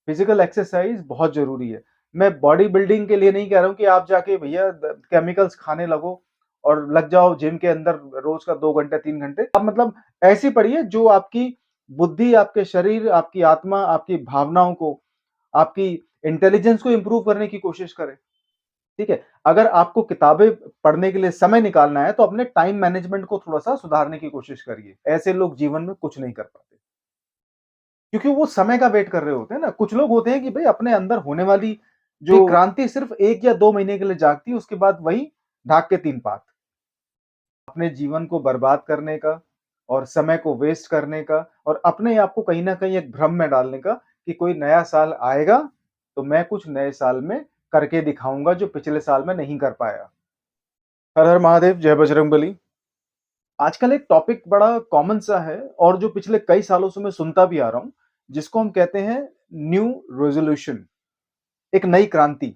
Physical exercise बहुत जरूरी है। मैं बॉडी बिल्डिंग के लिए नहीं कह रहा हूँ कि आप जाके भैया केमिकल्स खाने लगो और लग जाओ जिम के अंदर रोज का 2 घंटे 3 घंटे। आप मतलब ऐसी पढ़िए जो आपकी बुद्धि, आपके शरीर, आपकी आत्मा, आपकी भावनाओं को, आपकी इंटेलिजेंस को इंप्रूव करने की कोशिश करे। ठीक है, अगर आपको किताबें पढ़ने के लिए समय निकालना है तो अपने टाइम मैनेजमेंट को थोड़ा सा सुधारने की कोशिश करिए। ऐसे लोग जीवन में कुछ नहीं कर पाते क्योंकि वो समय का वेट कर रहे होते हैं ना। कुछ लोग होते हैं कि भाई अपने अंदर होने वाली जो क्रांति सिर्फ 1 या 2 महीने के लिए जागती है, उसके बाद वही ढाक के तीन पात। अपने जीवन को बर्बाद करने का और समय को वेस्ट करने का और अपने आप को कहीं ना कहीं एक भ्रम में डालने का कि कोई नया साल आएगा तो मैं कुछ नए साल में करके दिखाऊंगा जो पिछले साल में नहीं कर पाया। हर हर महादेव, जय बजरंगबली। आजकल एक टॉपिक बड़ा कॉमन सा है और जो पिछले कई सालों से मैं सुनता भी आ रहा हूं, जिसको हम कहते हैं न्यू रेजोल्यूशन, एक नई क्रांति।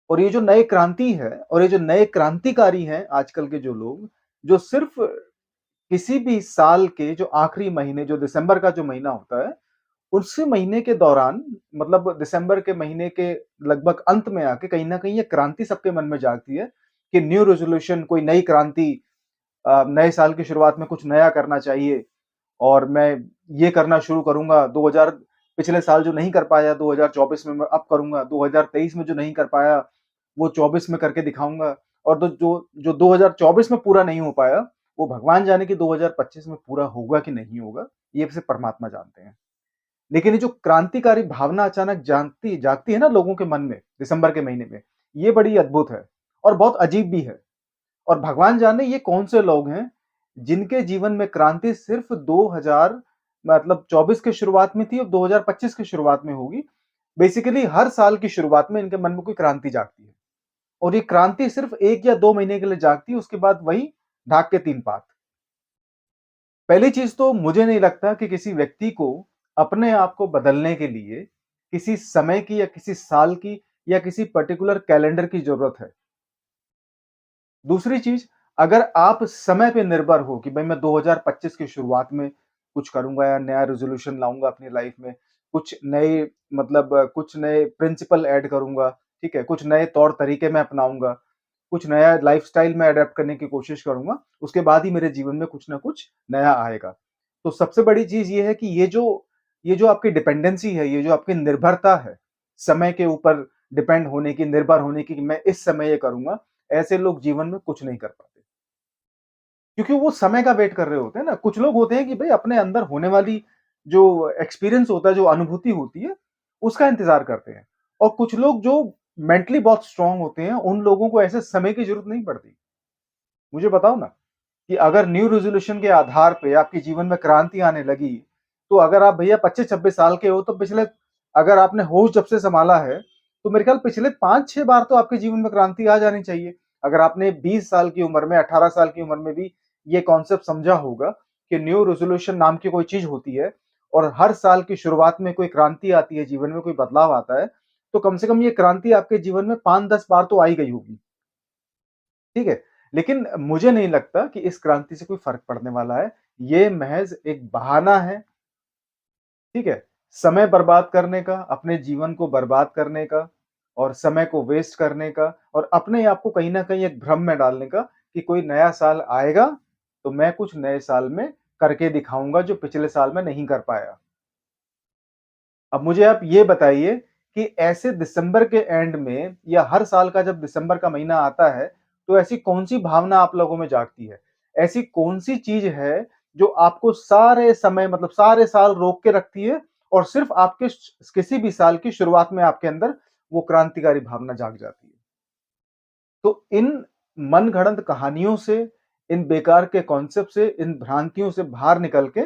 और ये जो नए क्रांति है और ये जो नए क्रांतिकारी हैं आजकल के जो लोग, जो सिर्फ किसी भी साल के जो आखिरी महीने, जो दिसंबर का जो महीना होता है, उसी महीने के दौरान, मतलब दिसंबर के महीने के लगभग अंत में आके कहीं ना कहीं ये क्रांति सबके मन में जागती है कि न्यू रेजोल्यूशन, कोई नई क्रांति, नए साल की शुरुआत में कुछ नया करना चाहिए और मैं ये करना शुरू करूंगा। 2000 पिछले साल जो नहीं कर पाया 2024 में मैं अब करूंगा, 2023 में जो नहीं कर पाया वो 24 में करके दिखाऊंगा। और तो जो जो 2024 में पूरा नहीं हो पाया वो भगवान जाने कि 2025 में पूरा होगा कि नहीं होगा, ये सिर्फ परमात्मा जानते हैं। लेकिन ये जो क्रांतिकारी भावना अचानक जागती जागती है ना लोगों के मन में दिसंबर के महीने में, ये बड़ी अद्भुत है और बहुत अजीब भी है। और भगवान जाने ये कौन से लोग हैं जिनके जीवन में क्रांति सिर्फ 2000 मतलब 24 के शुरुआत में थी और 2025 की शुरुआत में होगी। बेसिकली हर साल की शुरुआत में इनके मन में कोई क्रांति जागती है और ये क्रांति सिर्फ 1 या 2 महीने के लिए जागती है, उसके बाद वही ढाक के तीन पात। पहली चीज तो मुझे नहीं लगता कि किसी व्यक्ति को अपने आप को बदलने के लिए किसी समय की या किसी साल की या किसी पर्टिकुलर कैलेंडर की जरूरत है। दूसरी चीज, अगर आप समय पे निर्भर हो कि भाई मैं 2025 की शुरुआत में कुछ करूंगा या नया रेजोल्यूशन लाऊंगा अपनी लाइफ में, कुछ नए मतलब कुछ नए प्रिंसिपल ऐड करूंगा, ठीक है, कुछ नए तौर तरीके मैं अपनाऊंगा, कुछ नया लाइफस्टाइल में अडेप्ट करने की कोशिश करूंगा, उसके बाद ही मेरे जीवन में कुछ ना कुछ नया आएगा। तो सबसे बड़ी चीज ये है कि ये जो आपकी डिपेंडेंसी है, ये जो आपकी निर्भरता है समय के ऊपर डिपेंड होने की, निर्भर होने की कि मैं इस समय ये करूंगा, ऐसे लोग जीवन में कुछ नहीं कर पाते क्योंकि वो समय का वेट कर रहे होते हैं ना। कुछ लोग होते हैं कि भाई अपने अंदर होने वाली जो एक्सपीरियंस होता है, जो अनुभूति होती है, उसका इंतजार करते हैं। और कुछ लोग जो मेंटली बहुत स्ट्रांग होते हैं, उन लोगों को ऐसे समय की जरूरत नहीं पड़ती। मुझे बताओ ना कि अगर न्यू रेजोल्यूशन के आधार पे आपके जीवन में क्रांति आने लगी, तो अगर आप भैया 25-26 साल के हो तो पिछले, अगर आपने होश जब से संभाला है तो मेरे ख्याल पिछले 5-6 बार तो आपके जीवन में क्रांति आ जानी चाहिए। अगर आपने 20 साल की उम्र में, 18 साल की उम्र में भी ये कॉन्सेप्ट समझा होगा कि न्यू रेजोल्यूशन नाम की कोई चीज होती है और हर साल की शुरुआत में कोई क्रांति आती है, जीवन में कोई बदलाव आता है, तो कम से कम ये क्रांति आपके जीवन में 5-10 बार तो आई गई होगी। ठीक है, लेकिन मुझे नहीं लगता कि इस क्रांति से कोई फर्क पड़ने वाला है। ये महज एक बहाना है, ठीक है, समय बर्बाद करने का, अपने जीवन को बर्बाद करने का और समय को वेस्ट करने का और अपने आप को कहीं ना कहीं एक भ्रम में डालने का कि कोई नया साल आएगा तो मैं कुछ नए साल में करके दिखाऊंगा जो पिछले साल में नहीं कर पाया। अब मुझे आप ये बताइए कि ऐसे दिसंबर के एंड में या हर साल का जब दिसंबर का महीना आता है, तो ऐसी कौन-सी भावना आप लोगों में जागती है? ऐसी कौन-सी चीज़ है जो आपको सारे समय, मतलब सारे साल रोक के रखती है और सिर्फ़ आपके किसी भी साल की शुरुआत में आपके अंदर वो क्रांतिकारी भावना जाग जाती है? तो इन मनगढ़ंत कहानियों से, इन बेकार के कॉन्सेप्ट से, इन भ्रांतियों से बाहर निकल के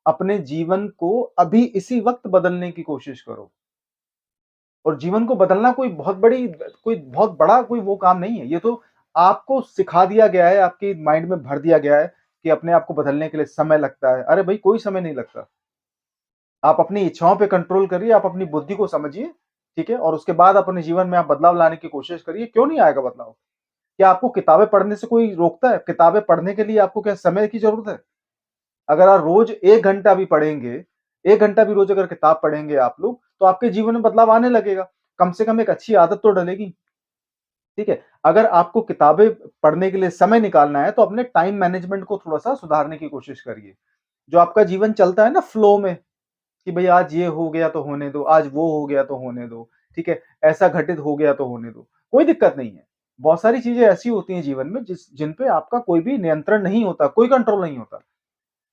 अपने जीवन को अभी इसी वक़्त बदलने की कोशिश करो। और जीवन को बदलना कोई बहुत बड़ा कोई वो काम नहीं है। ये तो आपको सिखा दिया गया है, आपके माइंड में भर दिया गया है कि अपने आप को बदलने के लिए समय लगता है। अरे भाई, कोई समय नहीं लगता। आप अपनी इच्छाओं पे कंट्रोल करिए, आप अपनी बुद्धि को समझिए, ठीक है? और उसके बाद अपने जीवन में आप बदलाव लाने की कोशिश करिए। क्यों नहीं आएगा बदलाव? क्या आपको किताबें पढ़ने से कोई रोकता है? किताबें पढ़ने के लिए आपको क्या समय की ज़रूरत है? अगर आप रोज़ 1 घंटा भी पढ़ेंगे, 1 घंटा भी रोज़ अगर किताब पढ़ेंगे आप लोग, तो आपके जीवन में बदलाव आने लगेगा। कम से कम एक अच्छी आदत तो डलेगी, ठीक है? अगर आपको किताबें पढ़ने के लिए समय निकालना है, तो अपने टाइम मैनेजमेंट को थोड़ा-सा सुधारने की कोशिश करिए। जो आपका जीवन चलता है ना फ्लो में, कि भई आज ये हो गया तो होने दो, आज वो हो गया तो होने दो, ठीक है? ऐसा घटित हो गया तो होने दो, कोई दिक्कत नहीं है। बहुत सारी चीज़ें ऐसी होती हैं जीवन में जिन पे आपका कोई भी नियंत्रण नहीं होता, कोई कंट्रोल नहीं होता।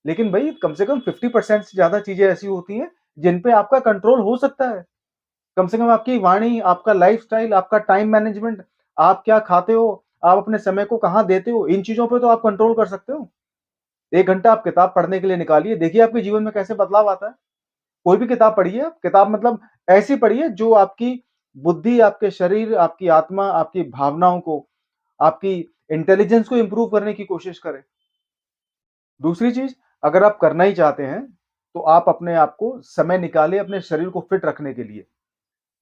लेकिन भई कम से कम 50% से ज़्यादा चीज़ें ऐसी होती हैं, जिन पे आपका कंट्रोल हो सकता है। कम से कम आपकी वाणी, आपका लाइफ़स्टाइल, आपका टाइम मैनेजमेंट, आप क्या खाते हो, आप अपने समय को कहाँ देते हो, इन चीज़ों पे तो आप कंट्रोल कर सकते हो। 1 घंटा आप किताब पढ़ने के लिए निकालिए, देखिए आपके जीवन में कैसे बदलाव आता है। कोई भी किताब पढ़िए आप, किताब मतलब ऐसी पढ़िए जो आपकी बुद्धि, आपके शरीर, आपकी आत्मा, आपकी भावनाओं को, आपकी इंटेलिजेंस को इम्प्रूव करने की कोशिश करे। दूसरी चीज़, अगर आप करना ही चाहते हैं, तो आप अपने आप को समय निकालिए अपने शरीर को फिट रखने के लिए।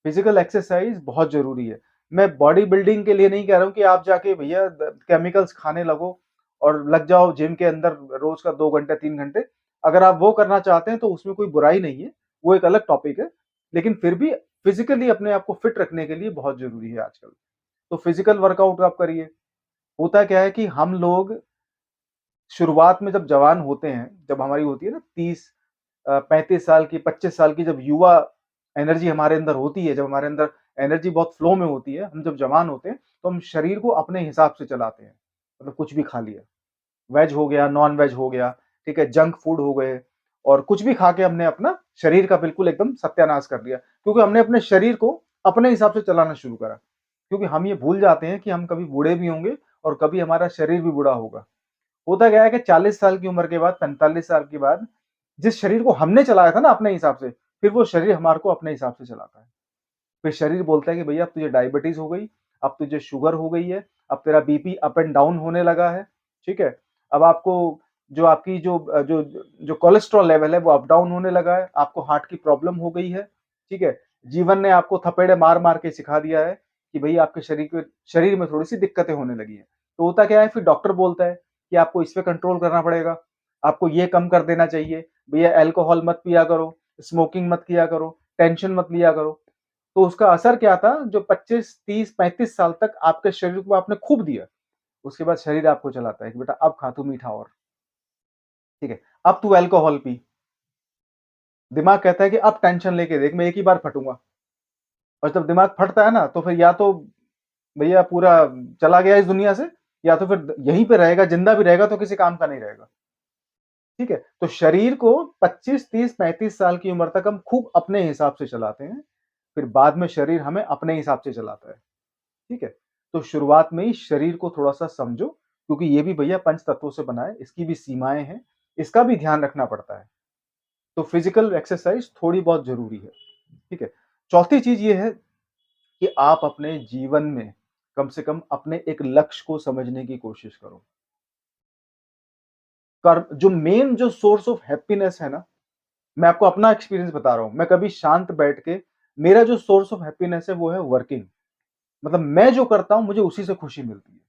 फिजिकल एक्सरसाइज बहुत ज़रूरी है। मैं बॉडी बिल्डिंग के लिए नहीं कह रहा हूँ कि आप जाके भैया केमिकल्स खाने लगो और लग जाओ जिम के अंदर रोज का 2 घंटे 3 घंटे। अगर आप वो करना चाहते हैं तो उसमें कोई बुराई नहीं है, वो एक अलग टॉपिक है। लेकिन फिर भी फिजिकली अपने आप को फिट रखने के लिए बहुत जरूरी है आजकल। तो फिजिकल वर्कआउट आप करिए। होता क्या है कि हम लोग शुरुआत में जब जवान होते हैं, जब हमारी होती है ना 30 35 साल की 25 साल की, जब युवा एनर्जी हमारे अंदर होती है, जब हमारे अंदर एनर्जी बहुत फ्लो में होती है, हम जब जवान होते हैं तो हम शरीर को अपने हिसाब से चलाते हैं। मतलब कुछ भी खा लिया, वेज हो गया, नॉन वेज हो गया, ठीक है, जंक फूड हो गए, और कुछ भी खा के हमने अपना शरीर का बिल्कुल एकदम सत्यानाश कर दिया, क्योंकि हमने अपने शरीर को अपने हिसाब से चलाना शुरू करा। क्योंकि हम ये भूल जाते हैं कि हम कभी बूढ़े भी होंगे और कभी हमारा शरीर भी बूढ़ा होगा। होता क्या है कि 40 साल की उम्र के बाद, 45 साल के बाद, जिस शरीर को हमने चलाया था ना अपने हिसाब से, फिर वो शरीर हमारे को अपने हिसाब से चलाता है। फिर शरीर बोलता है कि भैया अब तुझे डायबिटीज हो गई, अब तुझे शुगर हो गई है, अब तेरा बीपी अप एंड डाउन होने लगा है, ठीक है? अब आपको जो आपकी जो कोलेस्ट्रॉल लेवल है वो अप डाउन होने लगा है, आपको हार्ट की प्रॉब्लम हो गई है, ठीक है? जीवन ने आपको थपेड़े मार-मार के सिखा दिया है कि भई आपके शरीर में थोड़ी-सी दिक्कतें होने लगी हैं। तो होता क्या है, फिर डॉक्टर बोलता है कि आपको इस पे कंट्रोल करना पड़ेगा, आपको ये कम कर देना चाहिए, भैया अल्कोहल मत पिया करो, स्मोकिंग मत किया करो, टेंशन मत लिया करो। तो उसका असर क्या था, जो 25 30 35 साल तक आपके शरीर को आपने खूब दिया, उसके बाद शरीर आपको चलाता है कि बेटा अब खा तू मीठा और, ठीक है? अब तू अल्कोहल पी। दिमाग कहता है कि अब टेंशन लेके देख, मैं एक ही बार फटूँगा। और जब दिमाग फटता है ना, तो फिर या तो भैया पूरा चला गया इस दुनिया से, या तो फिर यहीं पे रहेगा, जिंदा भी रहेगा तो किसी काम का नहीं रहेगा। ठीक है? तो शरीर को 25 30 35 साल की उम्र तक हम खूब अपने हिसाब से चलाते हैं, फिर बाद में शरीर हमें अपने हिसाब से चलाता है। ठीक है? तो शुरुआत में ही शरीर को थोड़ा-सा समझो, क्योंकि ये भी भैया पंच तत्वों से बना है, इसकी भी सीमाएँ हैं, इसका भी ध्यान रखना पड़ता है। तो फिजिकल एक्सरसाइज थोड़ी बहुत ज़रूरी है। ठीक है? चौथी चीज़ ये है कि आप अपने जीवन में कम से कम अपने एक लक्ष्य को समझने की कोशिश करो। जो मेन जो सोर्स ऑफ हैप्पीनेस है ना, मैं आपको अपना एक्सपीरियंस बता रहा हूँ। मैं कभी शांत बैठ के, मेरा जो सोर्स ऑफ हैप्पीनेस है वो है वर्किंग। मतलब मैं जो करता हूँ मुझे उसी से खुशी मिलती है।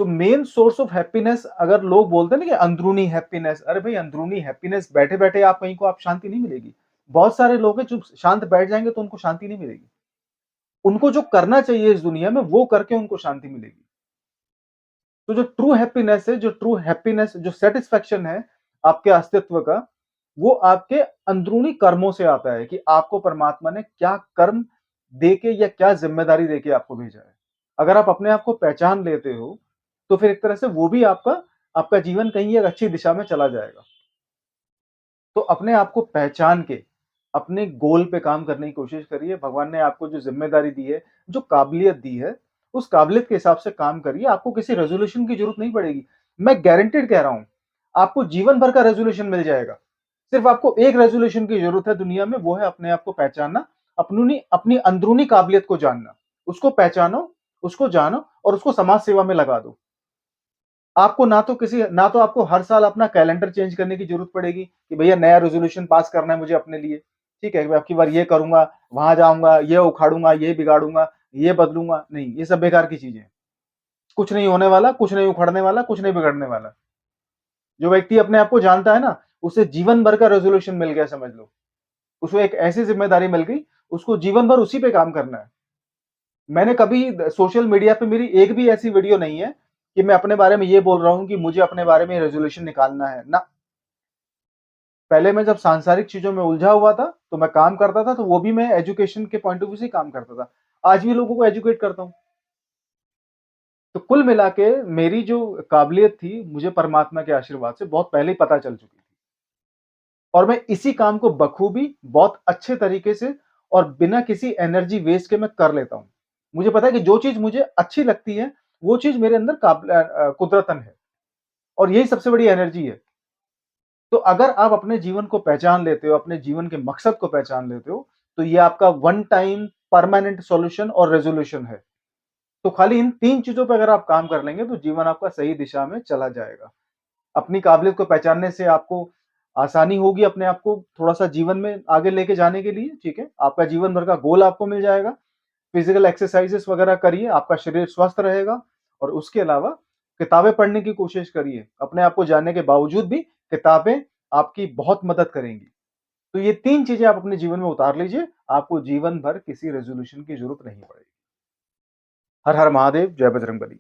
तो मेन सोर्स ऑफ हैप्पीनेस, अगर लोग बोलते हैं ना कि अंदरूनी हैप्पीनेस, अरे भाई अंदरूनी हैप्पीनेस बैठे-बैठे आप कहीं को आप शांति नहीं मिलेगी। बहुत सारे लोग हैं जो शांत बैठ जाएँगे तो उनको शांति नहीं मिलेगी। उनको जो करना चाहिए इस दुनिया में वो करके उनको शांति मिलेगी। तो जो ट्रू हैप्पीनेस है, जो ट्रू हैप्पीनेस, जो सैटिस्फैक्शन है आपके अस्तित्व का, वो आपके अंदरूनी कर्मों से आता है कि आपको परमात्मा ने क्या कर्म देके या क्या ज़िम्मेदारी देके आपको भेजा है। अगर आप अपने आप को पहचान लेते हो, तो फिर एक तरह से वो भी आपका आपका जीवन कहीं एक अच्छी दिशा में चला जाएगा। तो अपने आप को पहचान के, अपने गोल पे काम करने की कोशिश करिए। भगवान ने आपको जो ज़िम्मेदारी दी है, जो काबिलियत दी है, उस काबिलियत के हिसाब से काम करिए। आपको किसी रेज़ोल्यूशन की ज़रूरत नहीं पड़ेगी। मैं गारंटीड कह रहा हूँ, आपको जीवन भर का रेज़ोल्यूशन मिल जाएगा। सिर्फ़ आपको एक रेज़ोल्यूशन की ज़रूरत है दुनिया में, वो है अपने आप को पहचानना, अपनी अंदरूनी काबिलियत को जानना। उसको पहचानो, उसको जानो और उसको समाज सेवा में लगा दो। आपको ना तो आपको हर साल अपना कैलेंडर चेंज करने की ज़रूरत पड़ेगी कि भैया नया रेज़ोल्यूशन पास करना है मुझे अपने लिए, ठीक है? मैं अब की बार ये करूँगा, वहाँ जाऊँगा, ये उखाड़ूँगा, ये बिगाड़ूँगा, ये बदलूँगा, नहीं, ये सब बेकार की चीज़ें हैं। कुछ नहीं होने वाला, कुछ नहीं उखड़ने वाला, कुछ नहीं बिगड़ने वाला। जो व्यक्ति अपने आप को जानता है ना, उसे जीवन भर का रेज़ोल्यूशन मिल गया समझ लो। उसको एक ऐसी ज़िम्मेदारी मिल गई, उसको जीवन भर उसी पे काम करना है। मैंने कभी सोशल मीडिया पे मेरी एक भी ऐसी वीडियो नहीं है कि मैं अपने बारे में ये बोल रहा हूँ कि मुझे अपने बारे में रेज़ोल्यूशन निकालना है, ना। पहले मैं जब सांसारिक चीज़ों में उलझा हुआ था, तो मैं काम करता था, तो वो भी मैं एजुकेशन के पॉइंट ऑफ व्यू से ही काम करता था। आज भी लोगों को एजुकेट करता हूँ। तो कुल मिला के मेरी जो काबिलियत थी, मुझे परमात्मा के आशीर्वाद से बहुत पहले ही पता चल चुकी थी और मैं इसी काम को बखूबी, बहुत अच्छे तरीके से और बिना किसी एनर्जी वेस्ट के मैं कर लेता हूँ। मुझे पता है कि जो चीज़ मुझे अच्छी लगती है, वो चीज़ मेरे अंदर कुदरतन है और यही सबसे बड़ी एनर्जी है। तो अगर आप अपने जीवन को पहचान लेते हो, अपने जीवन के मकसद को पहचान लेते हो, तो ये आपका वन टाइम परमानेंट सॉल्यूशन और रेज़ोल्यूशन है। तो खाली इन 3 चीज़ों पे अगर आप काम कर लेंगे, तो जीवन आपका सही दिशा में चला जाएगा। अपनी काबिलियत को पहचानने से आपको आसानी होगी अपने आप को थोड़ा-सा जीवन में आगे लेके जाने के लिए, ठीक है? आपका जीवन भर का गोल आपको मिल जाएगा। फिज़िकल एक्सरसाइज़ेज़ वगैरह करिए, आपका शरीर स्वस्थ रहेगा और उसके अलावा किताबें पढ़ने की कोशिश करिए। अपने आप को जानने के बावजूद भी किताबें आपकी बहुत मदद करेंगी। तो ये 3 चीज़ें आप अपने जीवन में उतार लीजिए, आपको जीवन भर किसी रेज़ोल्यूशन की ज़रूरत नहीं पड़ेगी। हर हर महादेव, जय बजरंगबली।